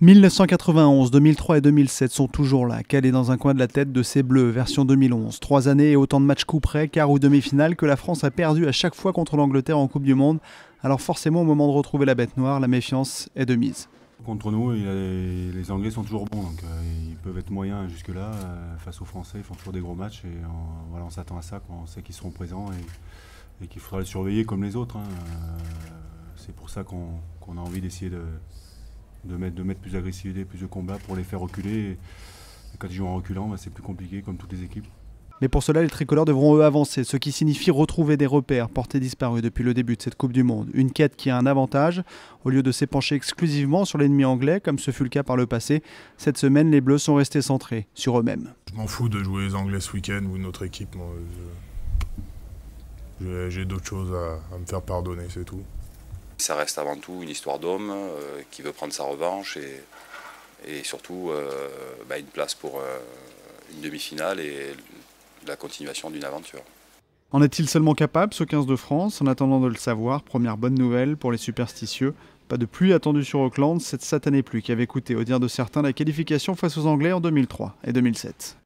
1991, 2003 et 2007 sont toujours là, calés dans un coin de la tête de ces Bleus, version 2011. 3 années et autant de matchs coup près, quart ou demi-finale, que la France a perdu à chaque fois contre l'Angleterre en Coupe du Monde. Alors forcément, au moment de retrouver la bête noire, la méfiance est de mise. Contre nous, les Anglais sont toujours bons, donc ils peuvent être moyens jusque-là. Face aux Français, ils font toujours des gros matchs et on s'attend à ça quand on sait qu'ils seront présents et qu'il faudra les surveiller comme les autres. C'est pour ça qu'on a envie d'essayer de mettre plus d'agressivité, plus de combat pour les faire reculer. Et quand ils jouent en reculant, c'est plus compliqué comme toutes les équipes. Mais pour cela, les tricolores devront eux avancer, ce qui signifie retrouver des repères portés disparus depuis le début de cette Coupe du Monde. Une quête qui a un avantage. Au lieu de s'épancher exclusivement sur l'ennemi anglais, comme ce fut le cas par le passé, cette semaine, les Bleus sont restés centrés sur eux-mêmes. Je m'en fous de jouer les Anglais ce week-end ou notre équipe. J'ai d'autres choses à me faire pardonner, c'est tout. Ça reste avant tout une histoire d'homme qui veut prendre sa revanche et surtout une place pour une demi-finale et la continuation d'une aventure. En est-il seulement capable, ce 15 de France? En attendant de le savoir, première bonne nouvelle pour les superstitieux. Pas de pluie attendue sur Auckland, cette satanée pluie qui avait coûté, au dire de certains, la qualification face aux Anglais en 2003 et 2007.